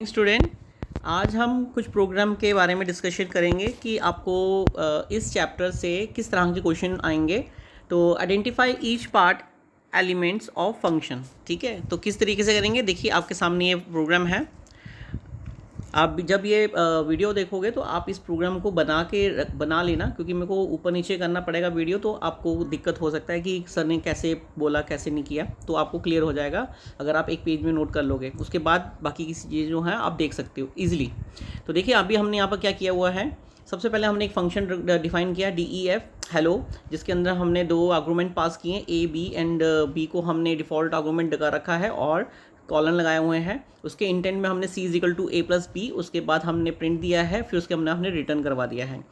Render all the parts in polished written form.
Student, आज हम कुछ प्रोग्राम के बारे में डिस्कशन करेंगे कि आपको इस चैप्टर से किस तरह के क्वेश्चन आएंगे। तो identify each part elements of function. ठीक है, तो किस तरीके से करेंगे, देखिए आपके सामने ये प्रोग्राम है। आप जब ये वीडियो देखोगे तो आप इस प्रोग्राम को बना लेना, क्योंकि मेरे को ऊपर नीचे करना पड़ेगा वीडियो, तो आपको दिक्कत हो सकता है कि सर ने कैसे बोला कैसे नहीं किया। तो आपको क्लियर हो जाएगा अगर आप एक पेज में नोट कर लोगे, उसके बाद बाकी की चीज़ें जो हैं आप देख सकते हो ईजिली। तो देखिए अभी हमने यहाँ पर क्या किया हुआ है। सबसे पहले हमने एक फंक्शन डिफाइन किया DEF हेलो, जिसके अंदर हमने दो आर्गूमेंट पास किए A B एंड B को हमने डिफ़ॉल्ट आर्गूमेंट लगा रखा है और कॉलन लगाए हुए हैं। उसके इंटेंट में हमने C equal to A plus B, उसके बाद हमने प्रिंट दिया है, फिर उसके हमने रिटर्न करवा दिया है।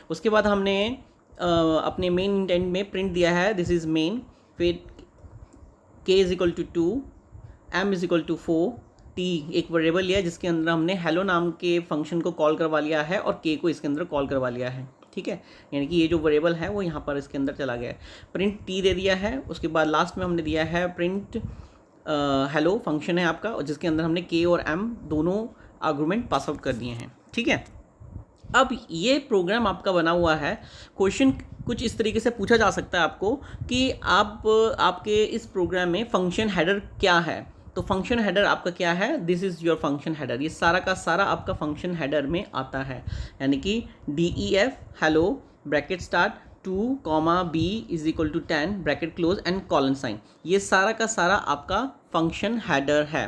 उसके बाद हमने अपने मेन इंटेंट में प्रिंट दिया है दिस इज़ मेन, फिर K is equal to 2, M is equal to 4, T एक वेरिएबल लिया जिसके अंदर हमने हेलो नाम के फंक्शन को कॉल करवा लिया है और K को इसके अंदर कॉल करवा लिया है। ठीक है, यानी कि ये जो वेरिएबल है वो यहाँ पर इसके अंदर चला गया है। प्रिंट T दे दिया है। उसके बाद लास्ट में हमने दिया है प्रिंट हेलो फंक्शन है आपका, और जिसके अंदर हमने K और M दोनों आर्गूमेंट पास आउट कर दिए हैं। ठीक है, अब ये प्रोग्राम आपका बना हुआ है। क्वेश्चन कुछ इस तरीके से पूछा जा सकता है आपको कि आपके इस प्रोग्राम में फंक्शन हेडर क्या है। तो फंक्शन हेडर आपका क्या है, this is your function header. ये सारा का सारा आपका फंक्शन हेडर में आता है, यानी कि DEF hello bracket start 2, B is equal to 10 bracket close and colon sign, ये सारा का सारा आपका फंक्शन हेडर है।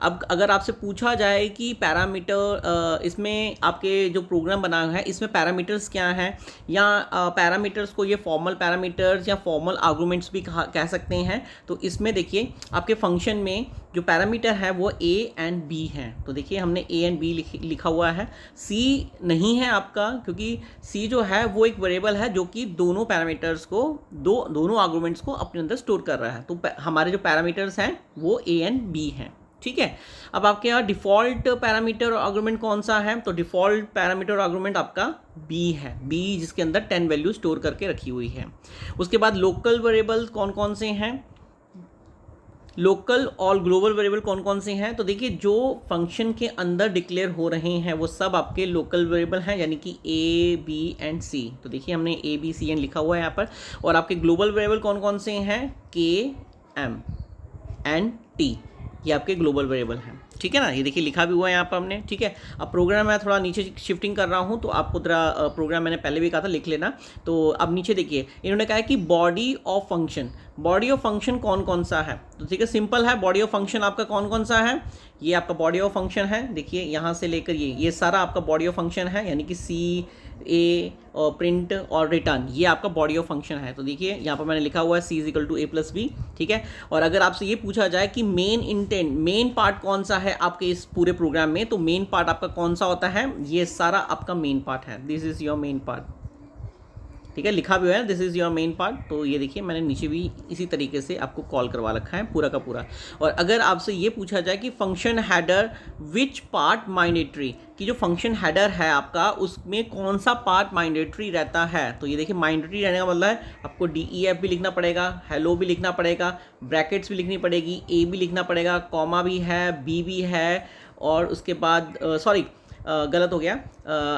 अब अगर आपसे पूछा जाए कि पैरामीटर इसमें आपके जो प्रोग्राम बना हुआ है इसमें पैरामीटर्स क्या हैं, या पैरामीटर्स को ये फॉर्मल पैरामीटर्स या फॉर्मल आर्गूमेंट्स भी कह सकते हैं। तो इसमें देखिए आपके फंक्शन में जो पैरामीटर है वो A एंड B हैं। तो देखिए हमने A एंड B लिखा हुआ है, C नहीं है आपका, क्योंकि C जो है वो एक वेरिएबल है जो कि दोनों पैरामीटर्स को दोनों आर्गूमेंट्स को अपने अंदर स्टोर कर रहा है। तो हमारे जो पैरामीटर्स हैं वो A एंड B हैं। ठीक है, अब आपके यहाँ डिफ़ॉल्ट पैरामीटर और आर्गूमेंट कौन सा है, तो डिफ़ॉल्ट पैरामीटर और आर्गूमेंट आपका B है, B जिसके अंदर 10 वैल्यू स्टोर करके रखी हुई है। उसके बाद लोकल वेरिएबल कौन कौन से हैं, लोकल और ग्लोबल वेरिएबल कौन कौन से हैं। तो देखिए जो फंक्शन के अंदर डिक्लेयर हो रहे हैं वो सब आपके लोकल वेरिएबल हैं, यानी कि A B एंड C। तो देखिए हमने A B C एंड लिखा हुआ है यहाँ पर। और आपके ग्लोबल वेरिएबल कौन कौन से हैं, K M एंड T, ये आपके ग्लोबल वेरिएबल हैं। ठीक है ना, ये देखिए लिखा भी हुआ है यहाँ पर हमने। ठीक है, अब प्रोग्राम मैं थोड़ा नीचे शिफ्टिंग कर रहा हूँ, तो आपको थोड़ा प्रोग्राम मैंने पहले भी कहा था लिख लेना। तो अब नीचे देखिए इन्होंने कहा है कि body of function, body of function कौन कौन सा है। तो ठीक है, सिंपल है, बॉडी ऑफ फंक्शन आपका कौन कौन सा है, ये आपका बॉडी ऑफ फंक्शन है। देखिए यहाँ से लेकर ये सारा आपका बॉडी ऑफ फंक्शन है, यानी कि C A और प्रिंट और रिटर्न, ये आपका बॉडी ऑफ फंक्शन है। तो देखिए यहाँ पर मैंने लिखा हुआ है C is equal to A plus B। ठीक है, और अगर आपसे ये पूछा जाए कि मेन इंटेंट, मेन पार्ट कौन सा है आपके इस पूरे प्रोग्राम में, तो मेन पार्ट आपका कौन सा होता है, ये सारा आपका मेन पार्ट है, this is your main part. ठीक है, लिखा भी हुआ है this is your main part. तो ये देखिए मैंने नीचे भी इसी तरीके से आपको कॉल करवा रखा है पूरा का पूरा। और अगर आपसे ये पूछा जाए कि फंक्शन हेडर विच पार्ट माइंडेटरी, कि जो फंक्शन हेडर है आपका उसमें कौन सा पार्ट माइंडेटरी रहता है, तो ये देखिए माइंडेटरी रहने का मतलब है आपको DEF भी लिखना पड़ेगा, हेलो भी लिखना पड़ेगा, ब्रैकेट्स भी लिखनी पड़ेगी, A भी लिखना पड़ेगा, कॉमा भी है, B भी है, और उसके बाद गलत हो गया,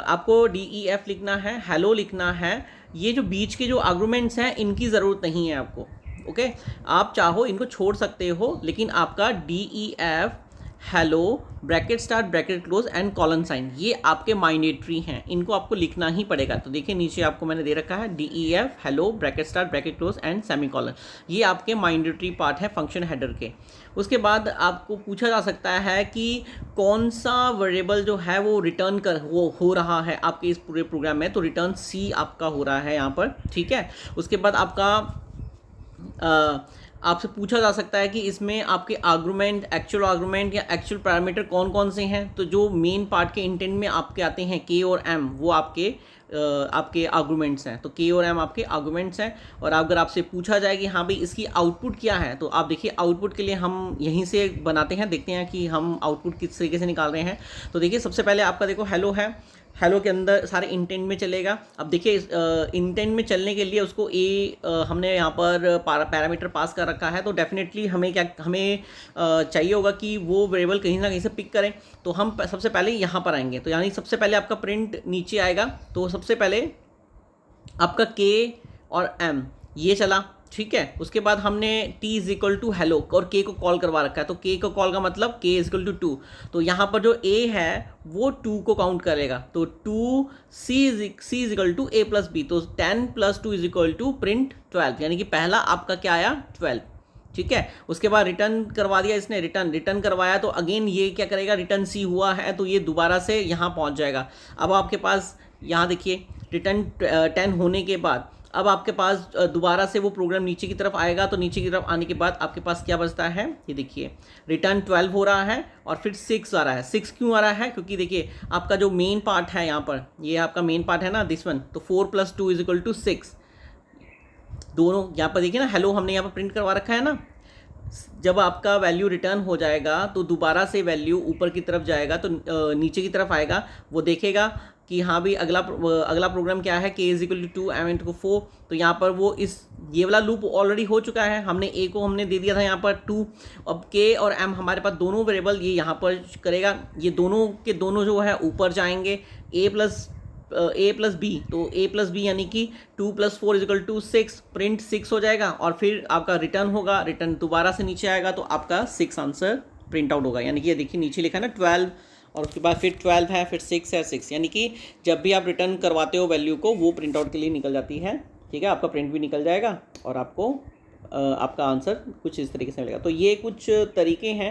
आपको DEF लिखना है, हेलो लिखना है। ये जो बीच के जो आर्गूमेंट्स हैं इनकी ज़रूरत नहीं है आपको। ओके, आप चाहो इनको छोड़ सकते हो, लेकिन आपका DEF hello bracket start bracket close and colon sign, ये आपके माइंडेटरी हैं, इनको आपको लिखना ही पड़ेगा। तो देखिए नीचे आपको मैंने दे रखा है DEF hello bracket start bracket close and semi colon, ये आपके माइंडेटरी पार्ट है फंक्शन हेडर के। उसके बाद आपको पूछा जा सकता है कि कौन सा वेरिएबल जो है वो रिटर्न वो हो रहा है आपके इस पूरे प्रोग्राम में, तो रिटर्न C आपका हो रहा है यहाँ पर। ठीक है, उसके बाद आपका आपसे पूछा जा सकता है कि इसमें आपके आर्गूमेंट, एक्चुअल आर्गूमेंट या एक्चुअल पैरामीटर कौन कौन से हैं। तो जो मेन पार्ट के इंटेंट में आपके आते हैं K और M, वो आपके आपके आर्गूमेंट्स हैं, तो के और एम आपके आर्गूमेंट्स हैं। और अगर आपसे पूछा जाए कि हाँ भाई इसकी आउटपुट क्या है, तो आप देखिए आउटपुट के लिए हम यहीं से बनाते हैं, देखते हैं कि हम आउटपुट किस तरीके से निकाल रहे हैं। तो देखिए सबसे पहले आपका देखो हेलो है, हेलो के अंदर सारे इंटेंट में चलेगा। अब देखिए इंटेंट में चलने के लिए उसको हमने यहाँ पर पैरामीटर पास कर रखा है, तो डेफिनेटली हमें चाहिए होगा कि वो वेरिएबल कहीं ना कहीं से पिक करें। तो हम सबसे पहले यहाँ पर आएंगे, तो यानी सबसे पहले आपका प्रिंट नीचे आएगा। तो सबसे पहले आपका के और एम ये चला, ठीक है। उसके बाद हमने t is equal to hello और k को कॉल करवा रखा है, तो k को कॉल का मतलब k इज इक्वल टू 2। तो यहाँ पर जो a है वो 2 को काउंट करेगा, तो 2 c is equal to a plus b, तो 10 plus 2 is equal to print 12, यानी कि पहला आपका क्या आया 12, ठीक है। उसके बाद रिटर्न करवा दिया इसने, रिटर्न करवाया, तो अगेन ये क्या करेगा, रिटर्न सी हुआ है तो ये दोबारा से यहाँ पहुँच जाएगा। अब आपके पास यहाँ देखिए रिटर्न 10 होने के बाद अब आपके पास दोबारा से वो प्रोग्राम नीचे की तरफ आएगा, तो नीचे की तरफ आने के बाद आपके पास क्या बचता है, ये देखिए रिटर्न 12 हो रहा है और फिर 6 आ रहा है। 6 क्यों आ रहा है, क्योंकि देखिए आपका जो मेन पार्ट है यहाँ पर, ये आपका मेन पार्ट है ना दिस वन, तो 4 प्लस 2 इज इक्वल टू 6। दोनों यहाँ पर देखिए ना, हेलो हमने यहाँ पर प्रिंट करवा रखा है ना। जब आपका वैल्यू रिटर्न हो जाएगा तो दोबारा से वैल्यू ऊपर की तरफ जाएगा, तो नीचे की तरफ आएगा, वो देखेगा कि हाँ भाई अगला प्रोग्राम क्या है, K is equal to 2 M into 4। तो यहाँ पर वो ये वाला लूप ऑलरेडी हो चुका है, हमने ए को हमने दे दिया था यहाँ पर 2। अब के और एम हमारे पास दोनों वेरिएबल ये यहाँ पर करेगा, ये दोनों के दोनों जो है ऊपर जाएंगे, ए प्लस बी, तो ए प्लस बी यानी कि 2 प्लस 4 इजिकल टू 6, प्रिंट 6 हो जाएगा और फिर आपका रिटर्न होगा, रिटर्न दोबारा से नीचे आएगा, तो आपका 6 आंसर प्रिंट आउट होगा। यानी कि ये देखिए नीचे लिखा है ना 12 और उसके बाद फिर 12 है, फिर 6 है, 6, यानी कि जब भी आप रिटर्न करवाते हो वैल्यू को वो प्रिंट आउट के लिए निकल जाती है, ठीक है। आपका प्रिंट भी निकल जाएगा और आपको आपका आंसर कुछ इस तरीके से मिलेगा। तो ये कुछ तरीके हैं,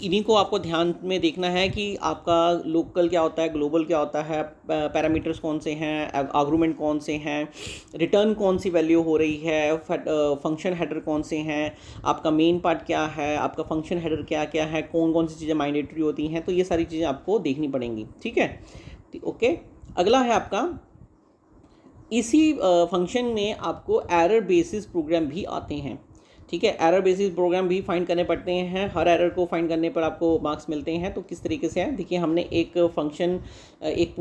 इन्हीं को आपको ध्यान में देखना है कि आपका लोकल क्या होता है, ग्लोबल क्या होता है, पैरामीटर्स कौन से हैं, आर्गुमेंट कौन से हैं, रिटर्न कौन सी वैल्यू हो रही है, फंक्शन हेडर कौन से हैं, आपका मेन पार्ट क्या है, आपका फंक्शन हेडर क्या क्या है, कौन कौन सी चीज़ें मैंडेटरी होती हैं। तो ये सारी चीज़ें आपको देखनी पड़ेंगी, ठीक है। ओके, अगला है आपका, इसी फंक्शन में आपको एरर बेसिस प्रोग्राम भी आते हैं, ठीक है। एरर बेसिस प्रोग्राम भी फाइंड करने पड़ते हैं, हर एरर को फाइंड करने पर आपको मार्क्स मिलते हैं। तो किस तरीके से है, देखिए हमने एक फंक्शन एक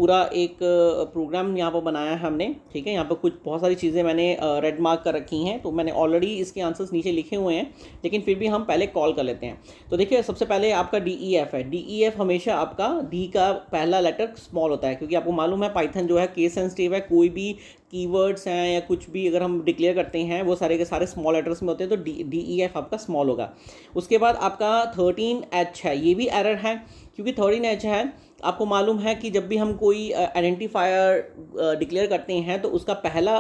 प्रोग्राम यहाँ पर बनाया है हमने, ठीक है। यहाँ पर कुछ बहुत सारी चीज़ें मैंने रेड मार्क कर रखी हैं, तो मैंने ऑलरेडी इसके आंसर्स नीचे लिखे हुए हैं, लेकिन फिर भी हम पहले कॉल कर लेते हैं। तो देखिए सबसे पहले आपका DEF है, DEF हमेशा आपका डी का पहला लेटर स्मॉल होता है, क्योंकि आपको मालूम है पाइथन जो है केस सेंसिटिव है, कोई भी कीवर्ड्स हैं या कुछ भी अगर हम डिक्लेयर करते हैं वो सारे के सारे स्मॉल लेटर्स में होते हैं, तो DEF आपका स्मॉल होगा। उसके बाद आपका 13H है, ये भी एरर है, क्योंकि 13H है, आपको मालूम है कि जब भी हम कोई आइडेंटिफायर डिक्लेयर करते हैं तो उसका पहला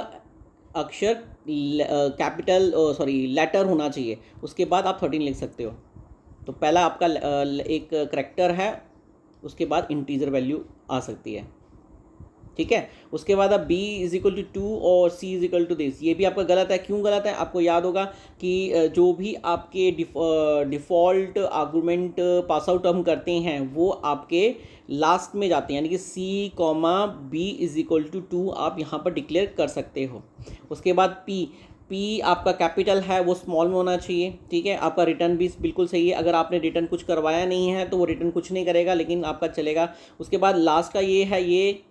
अक्षर कैपिटल लेटर होना चाहिए, उसके बाद आप 13 लिख सकते हो। तो पहला आपका एक करैक्टर है, उसके बाद इंटीजर वैल्यू आ सकती है, ठीक है। उसके बाद अब b इज इक्वल टू 2 और c is equal to this, ये भी आपका गलत है। क्यों गलत है, आपको याद होगा कि जो भी आपके डिफ़ॉल्ट आर्गुमेंट पास आउट हम करते हैं वो आपके लास्ट में जाते हैं, यानी कि c, b is equal to 2 आप यहाँ पर डिक्लेयर कर सकते हो। उसके बाद p आपका कैपिटल है, वो स्मॉल में होना चाहिए, ठीक है। आपका रिटर्न भी बिल्कुल सही है, अगर आपने रिटर्न कुछ करवाया नहीं है तो वो रिटर्न कुछ नहीं करेगा, लेकिन आपका चलेगा। उसके बाद लास्ट का ये है, ये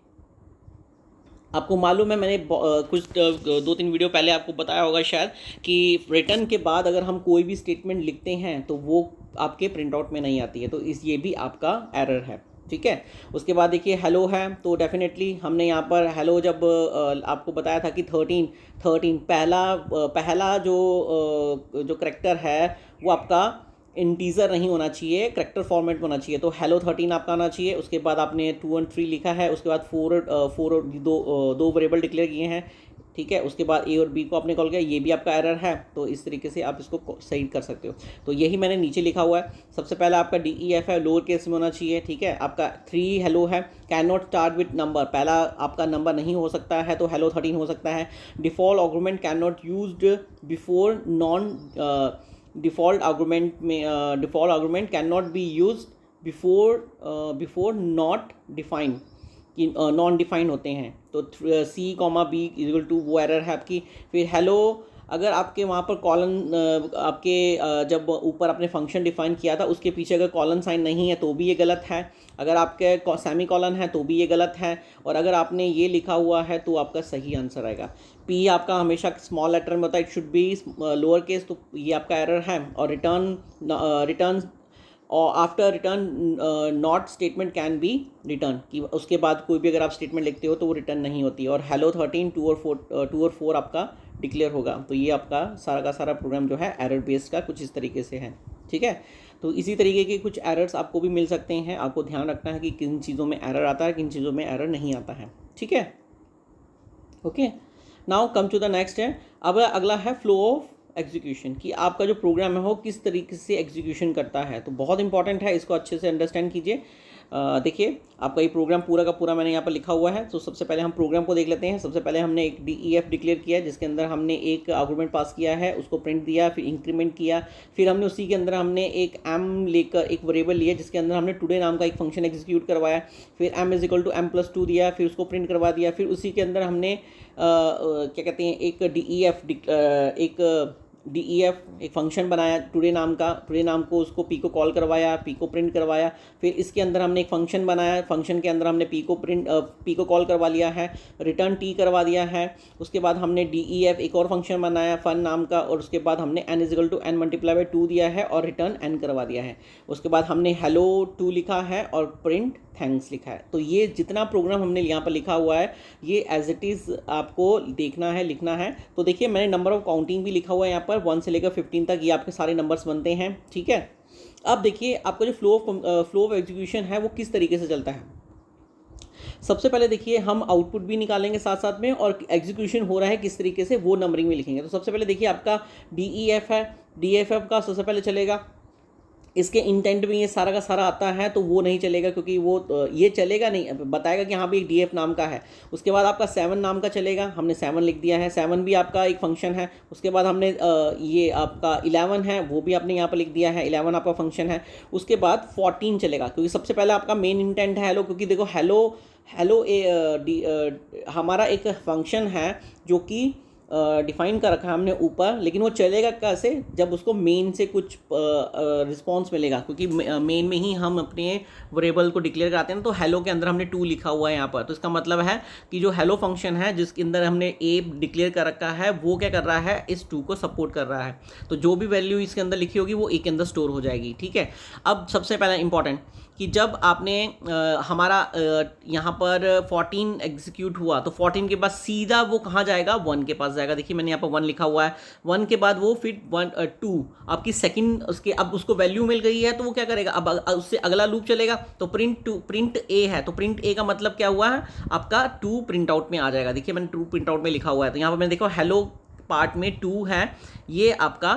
आपको मालूम है मैंने कुछ 2-3 वीडियो पहले आपको बताया होगा शायद, कि रिटर्न के बाद अगर हम कोई भी स्टेटमेंट लिखते हैं तो वो आपके प्रिंट आउट में नहीं आती है, तो ये भी आपका एरर है, ठीक है। उसके बाद देखिए हेलो है, तो डेफिनेटली हमने यहाँ पर हेलो जब आपको बताया था कि 13 पहला जो करैक्टर है वो आपका इंटीजर नहीं होना चाहिए, करैक्टर फॉर्मेट में होना चाहिए, तो हेलो 13 आपका आना चाहिए। उसके बाद आपने 2 और 3 लिखा है, उसके बाद 4 दो वेरिएबल डिक्लेयर किए हैं, ठीक है। उसके बाद ए और बी को आपने कॉल किया, ये भी आपका एरर है, तो इस तरीके से आप इसको सही कर सकते हो। तो यही मैंने नीचे लिखा हुआ है। सबसे पहला आपका DEF है, लोअर केस में होना चाहिए, ठीक है। आपका 3 हेलो है, can not start with number, पहला आपका नंबर नहीं हो सकता है, तो हेलो 13 हो सकता है। Default argument can not used before default argument can not be use before not defined, कि नॉन डिफाइंड होते हैं। तो C comma B equal to वो एरर है आपकी। फिर हेलो, अगर आपके वहाँ पर कॉलन आपके जब ऊपर आपने फंक्शन डिफाइन किया था उसके पीछे अगर कॉलन साइन नहीं है तो भी ये गलत है, अगर आपके सेमी कॉलन है तो भी ये गलत है, और अगर आपने ये लिखा हुआ है तो आपका सही आंसर आएगा। पी आपका हमेशा स्मॉल लेटर में होता है, it should be lower case, तो ये आपका एरर है। और रिटर्न और after return not statement can be return, कि उसके बाद कोई भी अगर आप स्टेटमेंट लिखते हो तो वो रिटर्न नहीं होती। और हेलो 13 2 और 4 आपका डिक्लेयर होगा। तो ये आपका सारा का सारा प्रोग्राम जो है एरर बेस्ड का कुछ इस तरीके से है, ठीक है। तो इसी तरीके के कुछ एरर्स आपको भी मिल सकते हैं, आपको ध्यान रखना है कि किन चीज़ों में एरर आता है, किन चीज़ों में एरर नहीं आता है, ठीक है। Okay, now come to the next है। अब अगला है फ्लो ऑफ एग्जीक्यूशन, कि आपका जो प्रोग्राम है वो किस तरीके से एग्जीक्यूशन करता है। तो बहुत इंपॉर्टेंट है, इसको अच्छे से अंडरस्टैंड कीजिए। देखिए आपका ये प्रोग्राम पूरा का पूरा मैंने यहाँ पर लिखा हुआ है। तो सबसे पहले हम प्रोग्राम को देख लेते हैं। सबसे पहले हमने एक DEF डिक्लेयर किया जिसके अंदर हमने एक आर्गुमेंट पास किया है, उसको प्रिंट दिया, फिर इंक्रीमेंट किया, फिर हमने उसी के अंदर हमने एक m लेकर एक वेरिएबल लिया जिसके अंदर हमने टुडे नाम का एक फंक्शन एग्जीक्यूट करवाया, फिर m is equal to m+2 दिया, फिर उसको प्रिंट करवा दिया। फिर उसी के अंदर हमने क्या कहते हैं एक DEF एक फंक्शन बनाया टुडे नाम का, टुडे नाम को उसको पी को कॉल करवाया, पी को प्रिंट करवाया। फिर इसके अंदर हमने एक फंक्शन बनाया, फंक्शन के अंदर हमने पी को कॉल करवा लिया है, रिटर्न टी करवा दिया है। उसके बाद हमने DEF एक और फंक्शन बनाया फन नाम का, और उसके बाद हमने n is equal to n multiply by 2 दिया है और रिटर्न n करवा दिया है। उसके बाद हमने हेलो 2 लिखा है और प्रिंट थैंक्स लिखा है। तो ये जितना प्रोग्राम हमने यहाँ पर लिखा हुआ है ये एज इट इज़ आपको देखना है, लिखना है। तो देखिए मैंने नंबर ऑफ काउंटिंग भी लिखा हुआ है यहाँ पर 1 से लेकर 15 तक, ये आपके सारे नंबर्स बनते हैं, ठीक है। अब देखिए आपका जो फ्लो ऑफ एग्जीक्यूशन है वो किस तरीके से चलता है। सबसे पहले देखिए हम आउटपुट भी निकालेंगे साथ साथ में, और एग्जीक्यूशन हो रहा है किस तरीके से वो नंबरिंग में लिखेंगे। तो सबसे पहले देखिए आपका DEF है, DEF का सबसे पहले चलेगा, इसके इंटेंट में ये सारा का सारा आता है तो वो नहीं चलेगा, क्योंकि वो ये चलेगा नहीं, बताएगा कि हाँ भी एक DF नाम का है। उसके बाद आपका 7 नाम का चलेगा, हमने 7 लिख दिया है, 7 भी आपका एक फंक्शन है। उसके बाद हमने ये आपका 11 है वो भी आपने यहाँ पर लिख दिया है, 11 आपका फंक्शन है। उसके बाद 14 चलेगा, क्योंकि सबसे पहले आपका मेन इंटेंट है हेलो, क्योंकि देखो हेलो हमारा एक फंक्शन है जो कि डिफाइन कर रखा है हमने ऊपर, लेकिन वो चलेगा कैसे, जब उसको मेन से कुछ रिस्पॉन्स मिलेगा, क्योंकि मेन में ही हम अपने वेरिएबल को डिक्लेयर कराते हैं। तो हेलो के अंदर हमने 2 लिखा हुआ है यहाँ पर, तो इसका मतलब है कि जो हेलो फंक्शन है जिसके अंदर हमने ए डिक्लेयर कर रखा है वो क्या कर रहा है, इस 2 को सपोर्ट कर रहा है। तो जो भी वैल्यू इसके अंदर लिखी होगी वो ए के अंदर स्टोर हो जाएगी, ठीक है। अब सबसे पहला इंपॉर्टेंट कि जब आपने हमारा यहाँ पर 14 एग्जीक्यूट हुआ तो 14 के बाद सीधा वो कहाँ जाएगा, 1 के पास जाएगा। देखिए मैंने यहाँ पर 1 लिखा हुआ है, 1 के बाद वो फिर 2 आपकी सेकंड उसके, अब उसको वैल्यू मिल गई है तो वो क्या करेगा, अब उससे अगला लूप चलेगा। तो प्रिंट ए है, तो प्रिंट ए का मतलब क्या हुआ है, आपका 2 प्रिंट आउट में आ जाएगा। देखिए मैंने 2 प्रिंट आउट में लिखा हुआ है, तो यहाँ पर मैंने देखो हेलो पार्ट में 2 है, ये आपका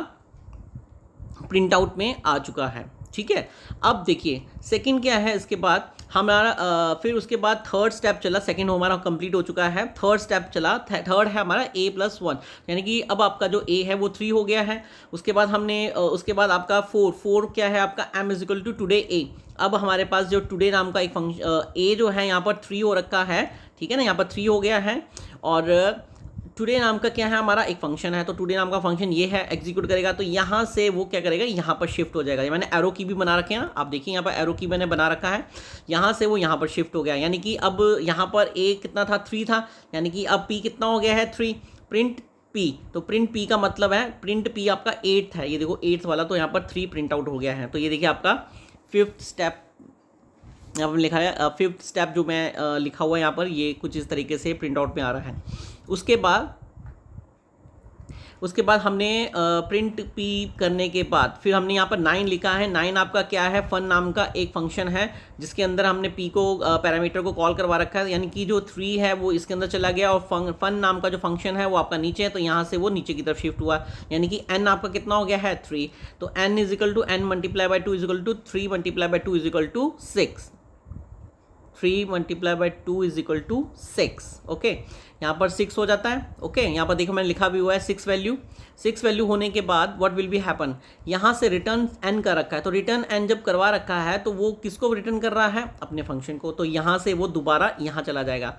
प्रिंट आउट में आ चुका है, ठीक है। अब देखिए सेकंड क्या है, इसके बाद हमारा फिर उसके बाद थर्ड स्टेप चला, सेकंड हमारा कंप्लीट हो चुका है, थर्ड स्टेप चला, थर्ड है हमारा a+1, यानी कि अब आपका जो a है वो 3 हो गया है। उसके बाद हमने उसके बाद आपका 4 क्या है आपका m is equal to today a। अब हमारे पास जो टुडे नाम का एक फंक्शन a जो है यहाँ पर 3 हो रखा है, ठीक है ना, यहाँ पर 3 हो गया है। और टुडे नाम का क्या है हमारा एक फंक्शन है, तो टुडे नाम का फंक्शन ये है, एग्जीक्यूट करेगा तो यहाँ से वो क्या करेगा, यहाँ पर शिफ्ट हो जाएगा। मैंने एरो की भी बना रखे हैं, आप देखिए यहाँ पर एरो की मैंने बना रखा है, यहाँ से वो यहाँ पर शिफ्ट हो गया। यानी कि अब यहाँ पर ए कितना था, 3 था, यानी कि अब पी कितना हो गया है, 3। प्रिंट पी, तो प्रिंट पी का मतलब है, प्रिंट पी आपका 8 है, ये देखो 8th वाला, तो यहाँ पर 3 प्रिंट आउट हो गया है। तो ये देखिए आपका 5th स्टेप यहाँ पर लिखा है, 5th स्टेप जो मैं लिखा हुआ है यहाँ पर, ये कुछ इस तरीके से प्रिंट आउट में आ रहा है। उसके बाद हमने प्रिंट पी करने के बाद फिर हमने यहाँ पर 9 लिखा है। 9 आपका क्या है, फन नाम का एक फंक्शन है जिसके अंदर हमने पी को पैरामीटर को कॉल करवा रखा है, यानी कि जो 3 है वो इसके अंदर चला गया, और फन नाम का जो फंक्शन है वो आपका नीचे है, तो यहाँ से वो नीचे की तरफ शिफ्ट हुआ, यानी कि n आपका कितना हो गया है, 3। तो n is equal to n multiply by 2 is equal to 3 multiply by 2 is equal to 6, 3 multiply by 2 is equal to 6। Okay, यहाँ पर 6 हो जाता है। ओके, यहाँ पर देखो मैंने लिखा भी हुआ है 6 वैल्यू होने के बाद व्हाट विल बी हैपन, यहाँ से रिटर्न एन का रखा है, तो रिटर्न एन जब करवा रखा है तो वो किसको रिटर्न कर रहा है, अपने फंक्शन को, तो यहाँ से वो दोबारा यहाँ चला जाएगा।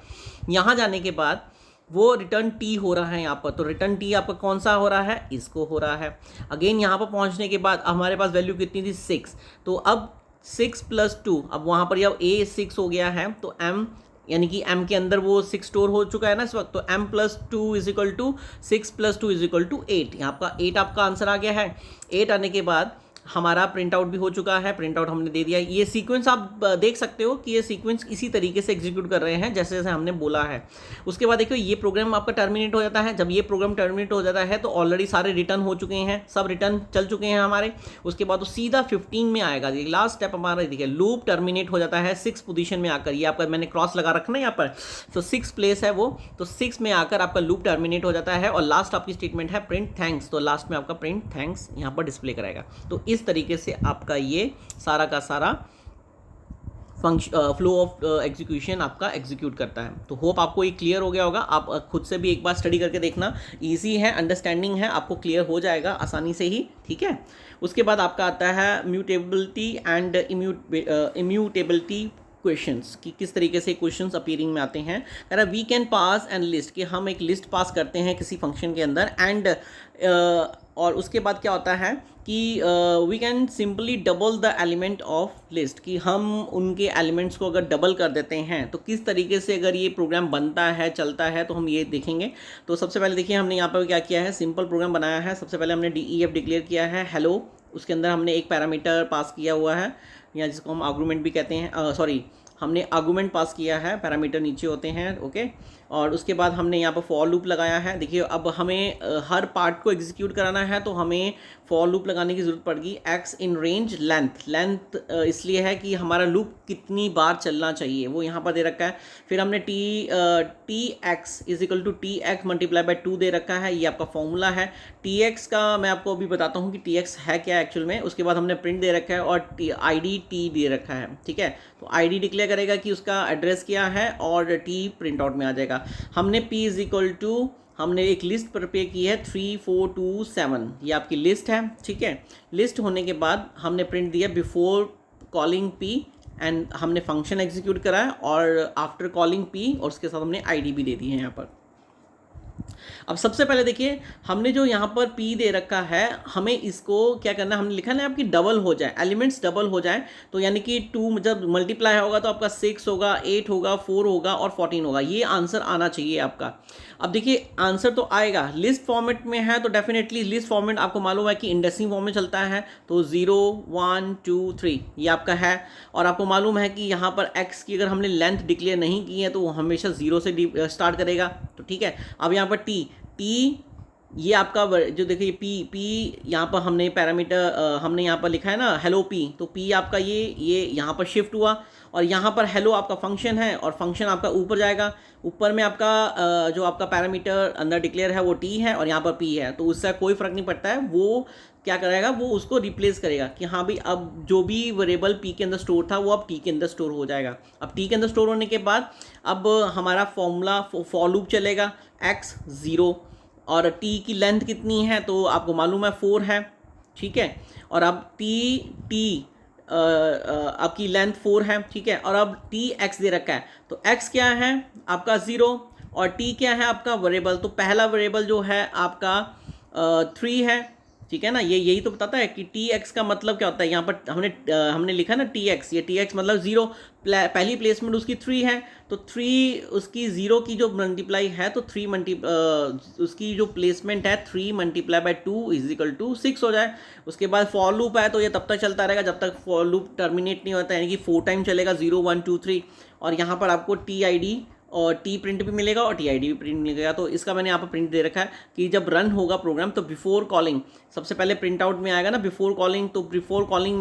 यहाँ जाने के बाद वो रिटर्न टी हो रहा है यहाँ पर, तो रिटर्न टी आपका कौन सा हो रहा है, इसको हो रहा है। अगेन यहाँ पर पहुँचने के बाद हमारे पास वैल्यू कितनी थी 6, तो अब 6 + 2, अब वहाँ पर जब ए 6 हो गया है तो एम यानी कि m के अंदर वो 6 स्टोर हो चुका है ना इस वक्त, तो m + 2 is equal to 6 + 2 is equal to 8। यहाँ आपका 8 आपका आंसर आ गया है। 8 आने के बाद हमारा प्रिंट आउट भी हो चुका है, प्रिंट आउट हमने दे दिया। ये सीक्वेंस आप देख सकते हो कि ये सीक्वेंस इसी तरीके से एग्जीक्यूट कर रहे हैं जैसे जैसे हमने बोला है। उसके बाद देखिए ये प्रोग्राम आपका टर्मिनेट हो जाता है। जब ये प्रोग्राम टर्मिनेट हो जाता है तो ऑलरेडी सारे रिटर्न हो चुके हैं, सब रिटर्न चल चुके हैं हमारे। उसके बाद वो सीधा 15 में आएगा। ये लास्ट स्टेप हमारा देखिए, लूप टर्मिनेट हो जाता है 6 पोजीशन में आकर। ये आपका मैंने क्रॉस लगा रखना है यहाँ पर, तो 6 प्लेस है वो, तो 6 में आकर आपका लूप टर्मिनेट हो जाता है। और लास्ट आपकी स्टेटमेंट है प्रिंट थैंक्स, तो लास्ट में आपका प्रिंट थैंक्स यहाँ पर डिस्प्ले कराएगा। तो इस तरीके से आपका ये सारा का सारा फ्लो ऑफ एग्जीक्यूशन आपका एग्जीक्यूट करता है। तो होप आपको ये क्लियर हो गया होगा। आप खुद से भी एक बार स्टडी करके देखना, इजी है, अंडरस्टैंडिंग है, आपको क्लियर हो जाएगा आसानी से ही। ठीक है, उसके बाद आपका आता है म्यूटेबिलिटी एंड इम्यूटेबिलिटी क्वेश्चंस, कि किस तरीके से क्वेश्चंस अपीयरिंग में आते हैं। कह रहा we can pass and list, कि हम एक लिस्ट पास करते हैं किसी फंक्शन के अंदर, एंड और उसके बाद क्या होता है कि we can simply double the element of list, कि हम उनके एलिमेंट्स को अगर डबल कर देते हैं तो किस तरीके से अगर ये प्रोग्राम बनता है, चलता है, तो हम ये देखेंगे। तो सबसे पहले देखिए हमने यहाँ पर क्या किया है, सिंपल प्रोग्राम बनाया है। सबसे पहले हमने DEF डिक्लेयर किया है हेलो, उसके अंदर हमने एक पैरामीटर पास किया हुआ है, या जिसको हम आर्गुमेंट भी कहते हैं, हमने आर्गुमेंट पास किया है, पैरामीटर नीचे होते हैं। ओके, और उसके बाद हमने यहाँ पर फॉर लूप लगाया है। देखिए अब हमें हर पार्ट को एग्जीक्यूट कराना है, तो हमें फॉर लूप लगाने की ज़रूरत पड़ेगी। एक्स इन रेंज लेंथ इसलिए है कि हमारा लूप कितनी बार चलना चाहिए वो यहाँ पर दे रखा है। फिर हमने T X is equal to T X multiply by 2 दे रखा है, ये आपका फॉर्मूला है। टी एक्स का मैं आपको अभी बताता हूँ कि टी एक्स है क्या एक्चुअल में। उसके बाद हमने प्रिंट दे रखा है और ID टी दे रखा है। ठीक है, तो ID डिक्लेयर करेगा कि उसका एड्रेस क्या है और टी प्रिंट आउट में आ जाएगा। हमने P इज इक्वल टू, हमने एक लिस्ट प्रिपेयर की है 3 4 2 7, ये आपकी लिस्ट है। ठीक है, लिस्ट होने के बाद हमने प्रिंट दिया बिफोर कॉलिंग P, एंड हमने फंक्शन एग्जीक्यूट करा है, और आफ्टर कॉलिंग P, और उसके साथ हमने ID भी दे दी है यहाँ पर। अब सबसे पहले देखिए हमने जो यहाँ पर P दे रखा है, हमें इसको क्या करना है, हमने लिखा ना आपकी डबल हो जाए, एलिमेंट्स डबल हो जाए, तो यानी कि 2 जब मल्टीप्लाई होगा तो आपका 6 होगा, 8 होगा, 4 होगा और 14 होगा। ये आंसर आना चाहिए आपका। अब देखिए आंसर तो आएगा, लिस्ट फॉर्मेट में है तो डेफिनेटली लिस्ट फॉर्मेट आपको मालूम है कि इंडेक्सिंग फॉर्म में चलता है, तो 0 1 2 3 ये आपका है। और आपको मालूम है कि यहाँ पर x की अगर हमने लेंथ डिक्लेयर नहीं की है तो वो हमेशा 0 से स्टार्ट करेगा। तो ठीक है, अब यहाँ पर t ये आपका जो देखिए p यहाँ पर हमने पैरामीटर हमने यहाँ पर लिखा है ना हेलो p, तो p आपका ये यहाँ पर शिफ्ट हुआ, और यहाँ पर हेलो आपका फंक्शन है, और फंक्शन आपका ऊपर जाएगा। ऊपर में आपका जो आपका पैरामीटर अंदर डिक्लेयर है वो t है, और यहाँ पर p है, तो उससे कोई फ़र्क नहीं पड़ता है। वो क्या करेगा, वो उसको रिप्लेस करेगा कि हाँ भाई अब जो भी वेरिएबल p के अंदर स्टोर था वो अब t के अंदर स्टोर हो जाएगा। अब t के अंदर स्टोर होने के बाद अब हमारा फॉर्मूला फॉर लूप चलेगा x 0, और t की लेंथ कितनी है तो आपको मालूम है 4 है। ठीक है, और अब t आपकी लेंथ 4 है। ठीक है, और अब t x दे रखा है, तो x क्या है आपका 0, और t क्या है आपका वेरिएबल, तो पहला वेरिएबल जो है आपका 3 है। ठीक है ना, ये यही तो बताता है कि टी एक्स का मतलब क्या होता है। यहाँ पर हमने लिखा ना टी एक्स, ये टी एक्स मतलब 0, पहली प्लेसमेंट उसकी 3 है, तो 3 उसकी 0 की जो मल्टीप्लाई है, तो 3 उसकी जो प्लेसमेंट है 3 multiply by 2 is equal to 6 हो जाए। उसके बाद फॉर लूप है, तो ये तब तक चलता रहेगा जब तक फॉर लूप टर्मिनेट नहीं होता, यानी कि 4 टाइम चलेगा 0 1 2 3, और यहाँ पर आपको TID और टी प्रिंट भी मिलेगा और TID भी प्रिंट मिलेगा। तो इसका मैंने यहाँ पर प्रिंट दे रखा है कि जब रन होगा प्रोग्राम तो बिफोर कॉलिंग सबसे पहले प्रिंट आउट में आएगा ना बिफोर कॉलिंग, तो बिफोर कॉलिंग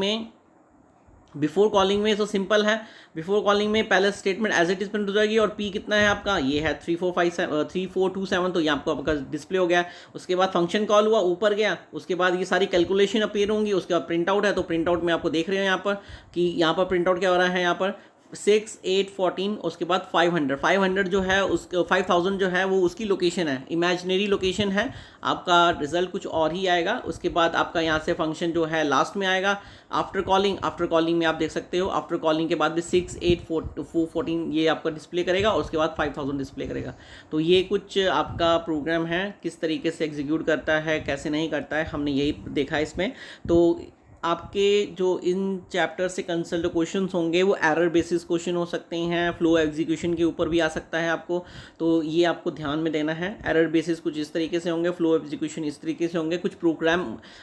में तो सिंपल है, बिफोर कॉलिंग में पहले statement as it is print हो जाएगी, और P कितना है आपका, ये है 3 4 2 7, तो ये आपका डिस्प्ले हो गया। उसके बाद फंक्शन कॉल हुआ, ऊपर गया, उसके बाद ये सारी कैलकुलेशन अपीयर होंगी, उसके बाद प्रिंट आउट है, तो प्रिंट आउट में आपको देख रहे हैं यहाँ पर कि यहाँ पर प्रिंट आउट क्या हो रहा है, यहाँ पर 6, 8, 14, उसके बाद 500 जो है उस 5000 जो है वो उसकी लोकेशन है, इमेजिनरी लोकेशन है, आपका रिजल्ट कुछ और ही आएगा। उसके बाद आपका यहाँ से फंक्शन जो है लास्ट में आएगा। आफ्टर कॉलिंग में आप देख सकते हो, आफ्टर कॉलिंग के बाद भी 6, 8, 14 ये आपका डिस्प्ले करेगा और उसके बाद 5000 डिस्प्ले करेगा। तो ये कुछ आपका प्रोग्राम है, किस तरीके से एग्जीक्यूट करता है, कैसे नहीं करता है, हमने यही देखा है इसमें। तो आपके जो इन चैप्टर से कंसल्ट क्वेश्चंस होंगे वो एरर बेसिस क्वेश्चन हो सकते हैं, फ्लो एग्जीक्यूशन के ऊपर भी आ सकता है आपको, तो ये आपको ध्यान में देना है। एरर बेसिस कुछ इस तरीके से होंगे, फ्लो एग्जीक्यूशन इस तरीके से होंगे। कुछ प्रोग्राम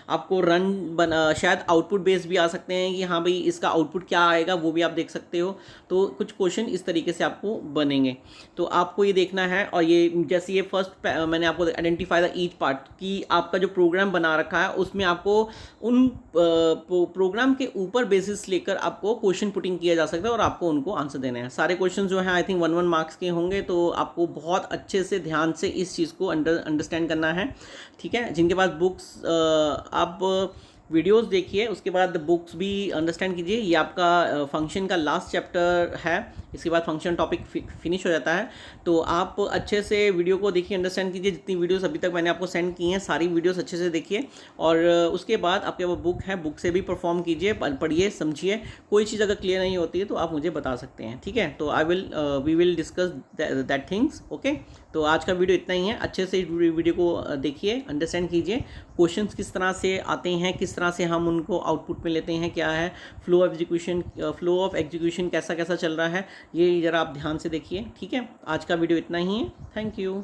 आपको शायद आउटपुट बेस भी आ सकते हैं कि हाँ भाई इसका आउटपुट क्या आएगा वो भी आप देख सकते हो। तो कुछ क्वेश्चन इस तरीके से आपको बनेंगे, तो आपको ये देखना है। और ये जैसे ये फर्स्ट मैंने आपको आइडेंटिफाई द ईच पार्ट कि आपका जो प्रोग्राम बना रखा है उसमें आपको उन प्रोग्राम के ऊपर बेसिस लेकर आपको क्वेश्चन पुटिंग किया जा सकता है और आपको उनको आंसर देने हैं। सारे क्वेश्चन जो हैं आई थिंक 1 मार्क्स के होंगे, तो आपको बहुत अच्छे से ध्यान से इस चीज़ को अंडरस्टैंड करना है, ठीक है। जिनके पास बुक्स आप वीडियोस देखिए, उसके बाद बुक्स भी अंडरस्टैंड कीजिए। ये आपका फंक्शन का लास्ट चैप्टर है, इसके बाद फंक्शन टॉपिक फिनिश हो जाता है। तो आप अच्छे से वीडियो को देखिए, अंडरस्टैंड कीजिए। जितनी वीडियोस अभी तक मैंने आपको सेंड की हैं सारी वीडियोस अच्छे से देखिए, और उसके बाद आपके वो बुक है, बुक से भी परफॉर्म कीजिए, पढ़िए, समझिए। कोई चीज़ अगर क्लियर नहीं होती है तो आप मुझे बता सकते हैं, ठीक है। तो we will discuss that things, okay. तो आज का वीडियो इतना ही है। अच्छे से वीडियो को देखिए, अंडरस्टैंड कीजिए, क्वेश्चंस किस तरह से आते हैं, किस तरह से हम उनको आउटपुट में लेते हैं, क्या है फ्लो ऑफ एग्जीक्यूशन कैसा कैसा चल रहा है, ये ज़रा आप ध्यान से देखिए, ठीक है। आज का वीडियो इतना ही है। Thank you.